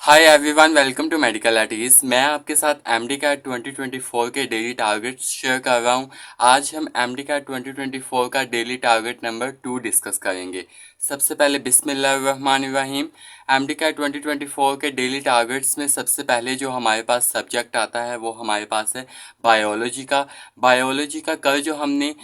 Hi everyone, welcome to medical eighties. मैं आपके साथ एमडी कैट 2024 के डेली टारगेट्स शेयर कर रहा हूं। आज हम एमडी कैट 2024 का डेली टारगेट नंबर 2 डिस्कस करेंगे। सबसे पहले बिस्मिल्लाहिर्रहमानिर्रहीम। एमडी कैट 2024 के डेली टारगेट्स में सबसे पहले जो हमारे पास सब्जेक्ट आता है वो हमारे पास है बायोलॉजी का कल जो हमने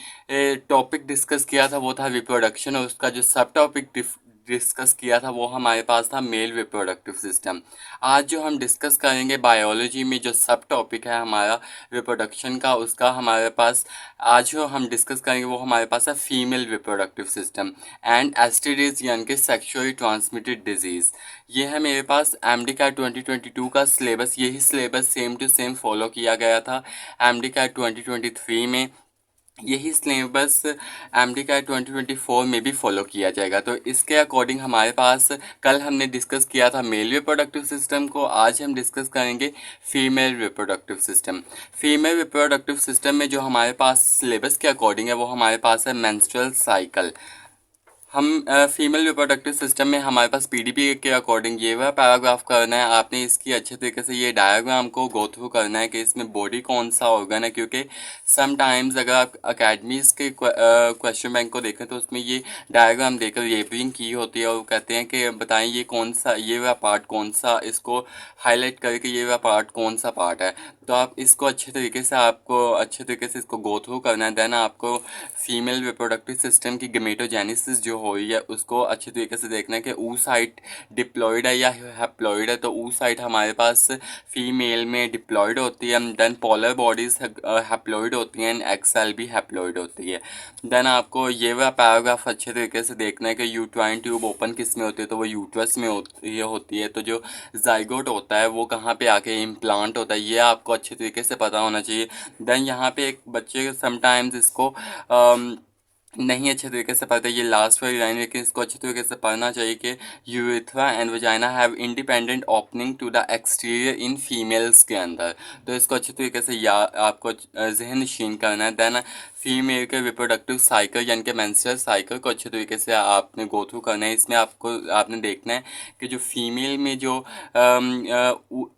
टॉपिक डिस्कस किया था वो था रिप्रोडक्शन, और उसका जो सब टॉपिक डिस्कस किया था वो हमारे पास था मेल रिप्रोडक्टिव सिस्टम। आज जो हम डिस्कस करेंगे बायोलॉजी में जो सब टॉपिक है हमारा रिप्रोडक्शन का, उसका हमारे पास आज जो हम डिस्कस करेंगे वो हमारे पास है female reproductive system and STDs यानी कि सेक्सुअली ट्रांसमिटेड डिजीज़। ये है मेरे पास एमडी कैट 2022 का सिलेबस। यही syllabus same to same follow किया गया था एमडी कैट 2023 में। यही सिलेबस एमडी का 2024 में भी फॉलो किया जाएगा। तो इसके अकॉर्डिंग हमारे पास कल हमने डिस्कस किया था मेल रिप्रोडक्टिव सिस्टम को, आज हम डिस्कस करेंगे female reproductive system. Female reproductive system में जो हमारे पास सिलेबस के अकॉर्डिंग है वो हमारे पास है मेंस्ट्रुअल साइकिल। हम फीमेल रिप्रोडक्टिव सिस्टम में हमारे पास पीडीपी के अकॉर्डिंग ये वह पैराग्राफ करना है। आपने इसकी अच्छे तरीके से ये डायग्राम को गो थ्रू करना है कि इसमें बॉडी कौन सा ऑर्गन है, क्योंकि समटाइम्स अगर आप अकेडमीज़ के क्वेश्चन बैंक को देखें तो उसमें ये डायग्राम देकर रेफरिंग की होती है और कहते हैं कि बताएं ये कौन सा, ये वह पार्ट कौन सा, इसको हाईलाइट करके ये वह पार्ट कौन सा पार्ट है। तो आप इसको अच्छे तरीके से इसको गो थ्रू करना है। देन आपको फीमेल रिप्रोडक्टिव सिस्टम की गमेटोजेनेसिस जो हो रही है उसको अच्छे तरीके से देखना है कि ऊ साइट डिप्लॉयड है या हैप्लॉयड है। तो ऊ साइट हमारे पास फीमेल में डिप्लॉयड होती है, देन पोलर बॉडीज हैप्लॉयड होती हैं, एक्सेल भी हैप्लॉयड होती है। देन आपको ये वाला पैराग्राफ अच्छे तरीके से देखना है कि यूट्राइन ट्यूब ओपन किस में होती है, तो वो यूट्रस में होती है। तो जो जाइगोट होता है वो कहाँ पे आके इम्प्लांट होता है, ये आपको अच्छे तरीके से पता होना चाहिए। देन यहाँ पे एक बच्चे समटाइम्स इसको नहीं अच्छे तरीके से पढ़ते, ये लास्ट वाली लाइन, लेकिन इसको अच्छे तरीके से पढ़ना चाहिए कि urethra and vagina have independent opening to the exterior in females के अंदर। तो इसको अच्छे तरीके से आपको जहन नशीन करना है। देन फीमेल के रिप्रोडक्टिव साइकिल यानी कि मेंस्ट्रुअल साइकिल को अच्छे तरीके से आपने गो थ्रू करना है। इसमें आपने देखना है कि जो फीमेल में जो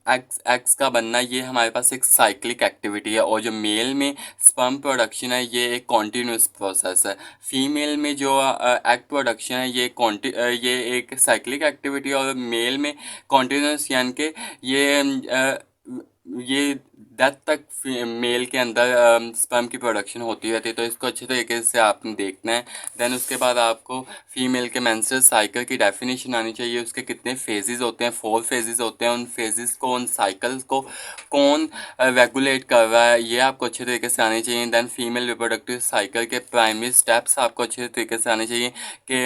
एक्स का बनना, ये हमारे पास एक साइक्लिक एक्टिविटी है, और जो मेल में स्पर्म प्रोडक्शन है ये एक कॉन्टीन्यूस प्रोसेस है। फीमेल में जो एग प्रोडक्शन है ये एक साइक्लिक एक्टिविटी, और मेल में कॉन्टीन्यूस यानी कि ये डेथ तक मेल के अंदर स्पर्म की प्रोडक्शन होती रहती है। तो इसको अच्छे तरीके से आपने देखना है। देन उसके बाद आपको फीमेल के मेंस्ट्रुअल साइकिल की डेफिनेशन आनी चाहिए। उसके कितने फेजेस होते हैं, 4 फेजेस होते हैं। उन फेजेस को, उन साइकिल्स को कौन रेगुलेट कर रहा है, ये आपको अच्छे तरीके से आनी चाहिए। देन फीमेल रिप्रोडक्टिव साइकिल के प्राइमरी स्टेप्स आपको अच्छे तरीके से आने चाहिए कि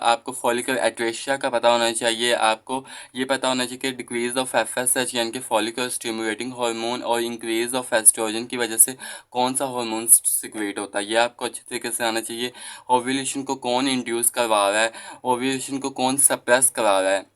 आपको फॉलिकल एट्रेशिया का पता होना चाहिए। आपको ये पता होना चाहिए कि डिक्रीज ऑफ एफएसएच यानी कि फॉलिकल स्टिमुलेटिंग हार्मोन और इंक्रीज ऑफ एस्ट्रोजन की वजह से कौन सा हार्मोन सिक्रेट होता है, ये आपको अच्छे तरीके से आना चाहिए। ओव्यूलेशन को कौन इंड्यूस करवा रहा है, ओव्यूलेशन को कौन सप्रेस करा रहा है।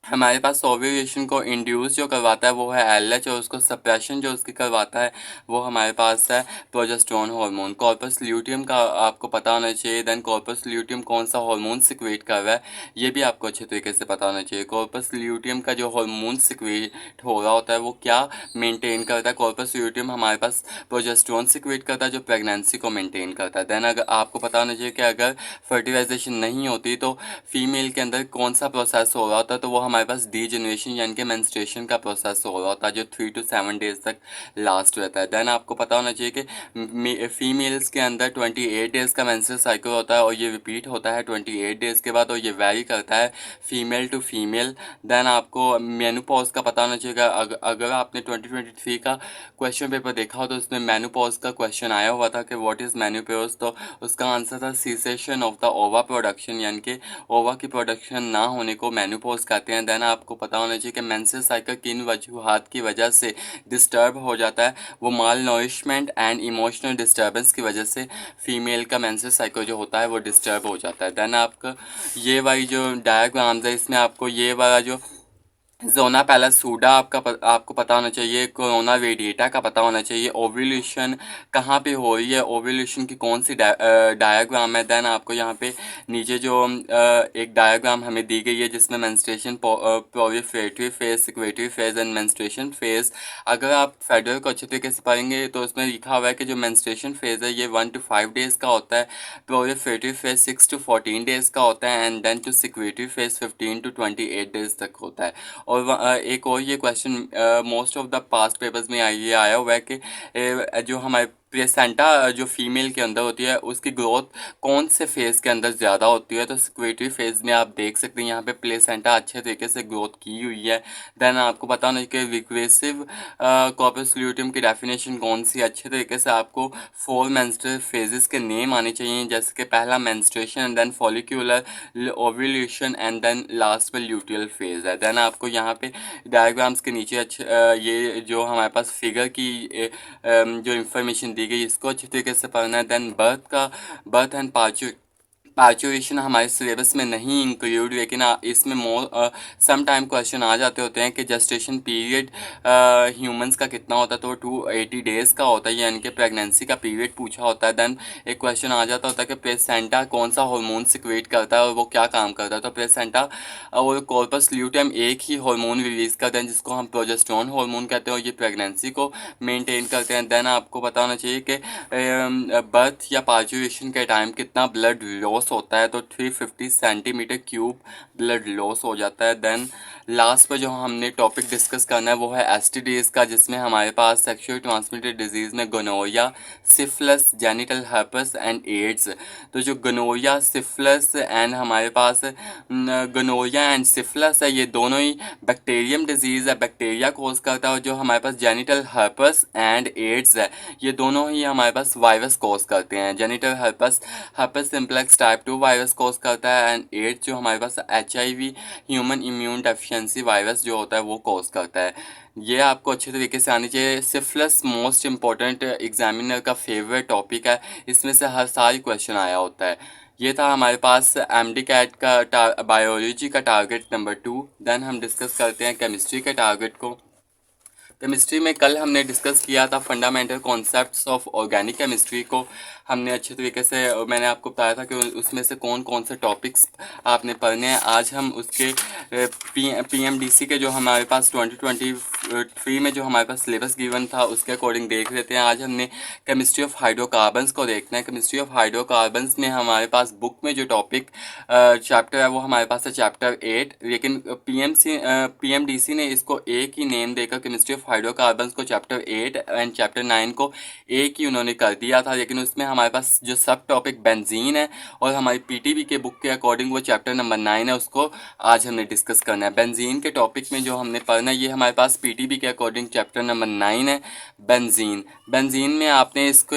हमारे पास ओव्यूलेशन को इंड्यूस जो करवाता है वो है एलएच, और उसको सप्रेशन जो उसकी करवाता है वो हमारे पास है प्रोजेस्टेरोन हार्मोन। कॉर्पस ल्यूटियम का आपको पता होना चाहिए। देन कॉर्पस ल्यूटियम कौन सा हार्मोन सिक्रेट कर रहा है, ये भी आपको अच्छे तरीके से पता होना चाहिए। कॉर्पस ल्यूटियम का जो हार्मोन सिक्रेट हो रहा होता है वो क्या मेंटेन करता है। कॉर्पस ल्यूटियम हमारे पास प्रोजेस्टेरोन सिक्रेट करता है जो प्रेगनेंसी को मेंटेन करता है। देन अगर आपको पता होना चाहिए कि अगर फर्टिलाइजेशन नहीं होती तो फीमेल के अंदर कौन सा प्रोसेस हो रहा होता है, तो वो हमारे पास डी जनरेशन यानी कि मेंस्ट्रुएशन का प्रोसेस हो रहा होता है जो 3 to 7 डेज तक लास्ट रहता है। देन आपको पता होना चाहिए कि फीमेल्स के अंदर 28 डेज का मेंस्ट्रुअल साइकिल होता है और ये रिपीट होता है 28 डेज के बाद, और ये वेरी करता है फीमेल टू फीमेल। देन आपको मेनोपॉज का पता होना चाहिए। अगर आपने 2023 का क्वेश्चन पेपर देखा हो तो उसमें मेनोपॉज का क्वेश्चन आया हुआ था कि व्हाट इज़ मेनोपॉज, तो उसका आंसर था सीसेशन ऑफ द ओवा प्रोडक्शन, यानी कि ओवा की प्रोडक्शन ना होने को मेनोपॉज कहते हैं। देन आपको पता होना चाहिए कि मेंस्ट्रुअल साइकिल किन वजूहात की वजह से डिस्टर्ब हो जाता है, वो माल नरिशमेंट एंड इमोशनल डिस्टर्बेंस की वजह से फीमेल का मेंस्ट्रुअल साइकिल जो होता है वो डिस्टर्ब हो जाता है। देन आपका ये वाली जो डायग्राम्स है इसमें आपको ये वाला जो जोना पैलासूडा आपको पता होना चाहिए। कोरोना रेडिएटा का पता होना चाहिए। ओव्यूलेशन कहाँ पे हो रही है, ओव्यूलेशन की कौन सी डायग्राम है। देन आपको यहाँ पे नीचे जो एक डायग्राम हमें दी गई है जिसमें menstruation, proliferatory phase, secretory phase and menstruation phase. अगर आप फेडरल को अच्छे तरीके से पढ़ेंगे तो उसमें लिखा हुआ है कि जो मेंस्ट्रुएशन फेज है ये 1 to 5 डेज का होता है, प्रोलिफरेटरी फेज 6 to 14 डेज का होता है, and then to secretory phase 15 to 28 days तक होता है। और एक और ये question most of the past papers में ये आया हुआ है कि जो हमारे प्लेसेंटा जो फीमेल के अंदर होती है उसकी ग्रोथ कौन से फेज़ के अंदर ज़्यादा होती है। तो सिक्वेटरी फेज़ में आप देख सकते हैं यहाँ पे प्लेसेंटा अच्छे तरीके से ग्रोथ की हुई है। देन आपको पता होना कि रिग्रेसिव कॉर्पस ल्यूटियम की डेफिनेशन कौन सी है। अच्छे तरीके से आपको 4 मेंस्ट्रुअल फेजेस के नेम आने चाहिए, जैसे कि पहला menstruation and then follicular ovulation and then last में ल्यूटियल फेज है। देन आपको यहाँ पे डायग्राम्स के नीचे ये जो हमारे पास फिगर की जो इंफॉर्मेशन दी गई इसको अच्छी तरीके से पढ़ना है। देन बर्थ एंड पार्चुरेशन हमारे सिलेबस में नहीं इंक्लूड, लेकिन इसमें मोर सम टाइम क्वेश्चन आ जाते होते हैं कि जस्टेशन पीरियड ह्यूमंस का कितना होता है, तो 280 डेज़ का होता है, यानी कि प्रेगनेंसी का पीरियड पूछा होता है। देन एक क्वेश्चन आ जाता होता है कि प्लेसेंटा कौन सा हार्मोन सिक्रेट करता है और वो क्या काम करता है। तो प्लेसेंटा और कॉर्पस ल्यूटियम एक ही हार्मोन रिलीज करते हैं जिसको हम प्रोजेस्टेरोन हार्मोन कहते हैं, और ये प्रेगनेंसी को मेंटेन करते हैं। देन आपको पता होना चाहिए कि बर्थ या पार्चुरेशन के टाइम कितना ब्लड लॉस होता है, तो 350 सेंटीमीटर क्यूब ब्लड लॉस हो जाता है। देन लास्ट पर जो हमने टॉपिक डिस्कस करना है वो है एसटीडीज का, जिसमें हमारे पास सेक्सुअल ट्रांसमिटेड डिजीज़ में gonorrhoea, syphilis, genital herpes and AIDS. तो जो गोनोरिया, सिफिलिस एंड हमारे पास गोनोरिया एंड सिफिलिस है, ये दोनों ही बैक्टीरियम डिजीज़ है, बैक्टीरिया कोज करता है। और जो हमारे पास जेनिटल हर्पस एंड एड्स है, ये दोनों ही हमारे पास वायरस कोज करते हैं। Genital herpes herpes simplex type 2 virus cause करता है, एंड एड्स जो हमारे पास HIV human immune deficiency virus जो होता है वो कोज करता है। ये आपको अच्छे तरीके से आनी चाहिए। सिफिलिस मोस्ट इंपॉर्टेंट एग्जामिनर का फेवरेट टॉपिक है, इसमें से हर साल क्वेश्चन आया होता है। ये था हमारे पास MD कैट का बायोलॉजी का टारगेट नंबर 2। देन हम डिस्कस करते हैं केमिस्ट्री के टारगेट को। केमिस्ट्री में कल हमने डिस्कस किया था fundamental concepts of organic chemistry को। हमने अच्छे तरीके से, मैंने आपको बताया था कि उसमें से कौन कौन से टॉपिक्स आपने पढ़ने हैं। आज हम उसके PMDC के जो हमारे पास 2023 में जो हमारे पास सिलेबस गिवन था उसके अकॉर्डिंग देख लेते हैं। आज हमने केमिस्ट्री ऑफ हाइड्रोकार्बन्स को देखना है। केमिस्ट्री ऑफ हाइड्रोकार्बन्स में हमारे पास बुक में जो टॉपिक चैप्टर है वो हमारे पास है चैप्टर 8, लेकिन PMDC ने इसको एक ही नेम देकर केमिस्ट्री ऑफ हाइड्रोकार्बन्स को चैप्टर 8 एंड चैप्टर 9 को एक ही उन्होंने कर दिया था। लेकिन उसमें हमारे पास जो सब टॉपिक बेंजीन है और हमारी PTB के बुक के अकॉर्डिंग वो चैप्टर नंबर 9 है, उसको आज हमने डिस्कस करना है। बेंजीन के टॉपिक में जो हमने पढ़ना है ये हमारे पास PTB के अकॉर्डिंग चैप्टर नंबर 9 है, बेंजीन। बेंजीन में आपने इसको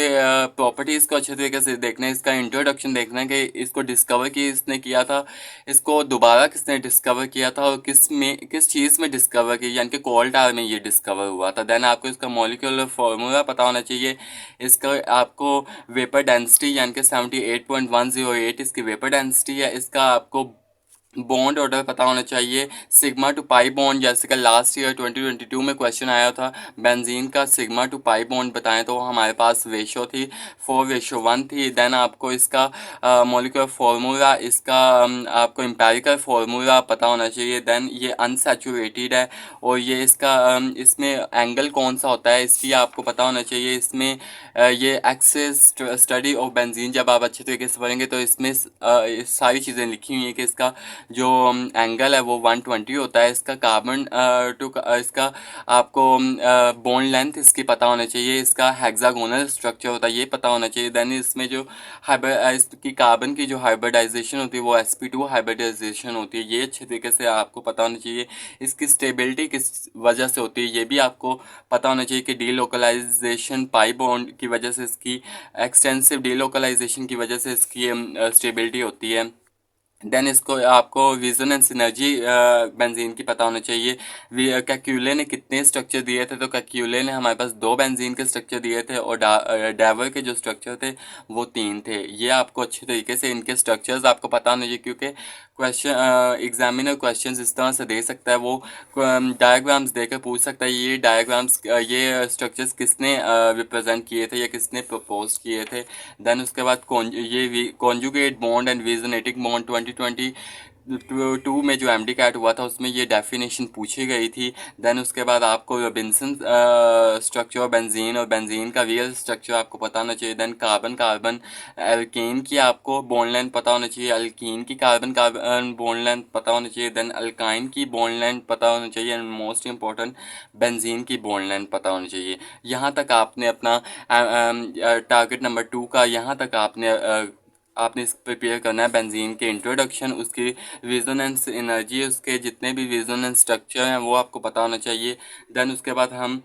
प्रॉपर्टीज़ को अच्छे तरीके से देखना है, इसका इंट्रोडक्शन देखना है कि इसको डिस्कवर किसने किया था, इसको दोबारा किसने डिस्कवर किया था और किस चीज़ में डिस्कवर की, यानी कि कोल्ड आर में ये डिस्कवर हुआ था। देन आपको इसका मॉलिक्यूलर फार्मूला पता होना चाहिए। इसका आपको वेपर डेंसिटी यानी कि 78.108 इसकी वेपर डेंसिटी है। इसका आपको बॉन्ड ऑर्डर पता होना चाहिए, सिग्मा टू पाई बॉन्ड, जैसे कि लास्ट ईयर 2022 में क्वेश्चन आया था बेंजीन का सिग्मा टू पाई बॉन्ड बताएं, तो हमारे पास रेशो थी 4:1 थी। देन आपको इसका मॉलिक्यूलर फार्मूला, इसका आपको एम्पेरिकल फार्मूला पता होना चाहिए। देन ये अनसैचुरेटेड है और ये इसका इसमें एंगल कौन सा होता है इसकी आपको पता होना चाहिए। इसमें ये एक्सेस स्टडी ऑफ बेंजीन जब आप अच्छे तरीके से पढ़ेंगे तो इसमें सारी चीज़ें लिखी हुई हैं कि इसका जो एंगल है वो 120 होता है। इसका कार्बन टू इसका आपको बॉन्ड लेंथ इसकी पता होना चाहिए। इसका हेक्सागोनल स्ट्रक्चर होता है ये पता होना चाहिए। देन इसमें जो इसकी कार्बन की जो हाइब्रिडाइजेशन होती है वो sp2 हाइब्रिडाइजेशन होती है, ये अच्छे तरीके से आपको पता होना चाहिए। इसकी स्टेबिलिटी किस वजह से होती है ये भी आपको पता होना चाहिए कि डीलोकलाइजेशन पाई बॉन्ड की वजह से, इसकी एक्सटेंसिव डीलोकलाइजेशन की वजह से इसकी स्टेबिलिटी होती है। देन इसको आपको विजन एंड सिनर्जी बेंजीन की पता होना चाहिए। कैक्यूले ने कितने स्ट्रक्चर दिए थे, तो कैक्यूले ने हमारे पास 2 बेंजीन के स्ट्रक्चर दिए थे और डावर के जो स्ट्रक्चर थे वो 3 थे। ये आपको अच्छे तरीके से इनके स्ट्रक्चर्स आपको पता होना चाहिए, क्योंकि क्वेश्चन एग्जामिनर क्वेश्चंस इस तरह से दे सकता है, वो डायग्राम्स देकर पूछ सकता है ये डायग्राम्स ये स्ट्रक्चर्स किसने रिप्रेजेंट किए थे या किसने प्रपोज किए थे। देन उसके बाद ये कॉन्जुगेट बॉन्ड एंड विजनेटिक बॉन्ड 2020 टू में जो एमडी कैट हुआ था उसमें ये डेफिनेशन पूछी गई थी। देन उसके बाद आपको रोबिन्सन स्ट्रक्चर ऑफ बेंजीन और बेंजीन का रियल स्ट्रक्चर आपको पता होना चाहिए। देन कार्बन कार्बन एल्कीन की आपको बॉन्ड लेंथ पता होना चाहिए, अल्कीन की कार्बन कार्बन बॉन्ड लेंथ पता होना चाहिए, देन अल्काइन की बॉन्ड लेंथ पता होना चाहिए, एंड मोस्ट इंपॉर्टेंट बेंजीन की बॉन्ड लेंथ पता होनी चाहिए। यहाँ तक आपने अपना टारगेट नंबर 2 का यहाँ तक आपने इस प्रिपेयर करना है। बेंजीन के इंट्रोडक्शन, उसकी रेजोनेंस एनर्जी, उसके जितने भी रेजोनेंस स्ट्रक्चर हैं वो आपको पता होना चाहिए। देन उसके बाद हम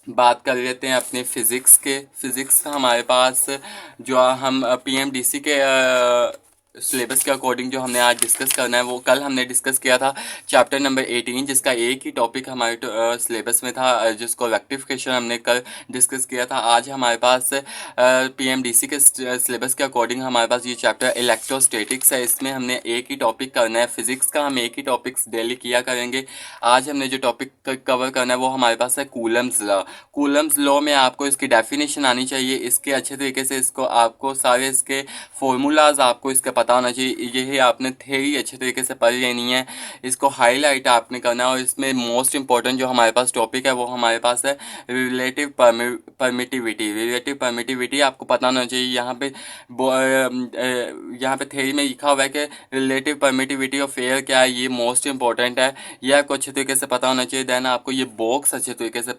बात कर लेते हैं अपने फिज़िक्स के। फिज़िक्स का हमारे पास जो हम पीएमडीसी के सिलेबस के अकॉर्डिंग जो हमने आज डिस्कस करना है, वो कल हमने डिस्कस किया था चैप्टर नंबर 18, जिसका एक ही टॉपिक हमारे सिलेबस में था, जिसको रेक्टिफिकेशन हमने कल डिस्कस किया था। आज हमारे पास पीएमडीसी के सिलेबस के अकॉर्डिंग हमारे पास ये चैप्टर इलेक्ट्रोस्टैटिक्स है। इसमें हमने एक ही टॉपिक करना है। फिजिक्स का हम एक ही टॉपिक्स डेली किया करेंगे। आज हमने जो टॉपिक कवर करना है वो हमारे पास है कूलम्स लॉ। कूलम्स लॉ में आपको इसकी डेफिनेशन आनी चाहिए, इसके अच्छे तरीके से इसको आपको सारे इसके फॉर्मूलाज आपको इसका पता होना चाहिए। यही आपने थ्योरी अच्छे तरीके से पढ़ लेनी है, इसको हाईलाइट आपने करना है। और इसमें मोस्ट इंपॉर्टेंट जो हमारे पास टॉपिक है वो हमारे पास है रिलेटिव परमिटिविटी। रिलेटिव परमिटिविटी आपको पता होना चाहिए। यहाँ पे थ्योरी में लिखा हुआ है कि रिलेटिव परमिटिविटी ऑफ एयर क्या है, ये मोस्ट इंपॉर्टेंट है, ये आपको अच्छे तरीके से पता होना चाहिए। देन आपको ये बॉक्स अच्छे तरीके से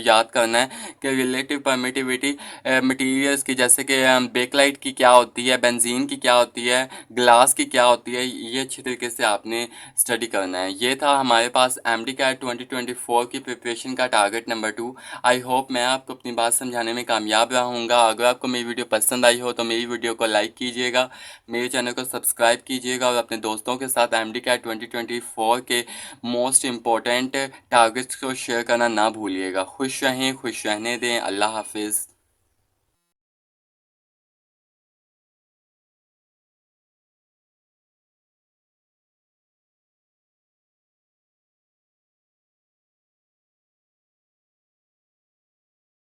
याद करना है कि रिलेटिव परमिटिविटी मटेरियल्स की, जैसे कि बेकलाइट की क्या होती है, बेंजीन की क्या होती है, ग्लास की क्या होती है, ये अच्छी तरीके से आपने स्टडी करना है। ये था हमारे पास एमडी कैट 2024 की प्रिपरेशन का टारगेट नंबर 2। आई होप मैं आपको अपनी बात समझाने में कामयाब रहूँगा। अगर आपको मेरी वीडियो पसंद आई हो तो मेरी वीडियो को लाइक कीजिएगा, मेरे चैनल को सब्सक्राइब कीजिएगा और अपने दोस्तों के साथ एमडी कैट 2024 के मोस्ट इम्पॉर्टेंट टारगेट्स को शेयर करना ना भूलिएगा। खुश रहें, खुश रहने दें। अल्लाह हाफिज़।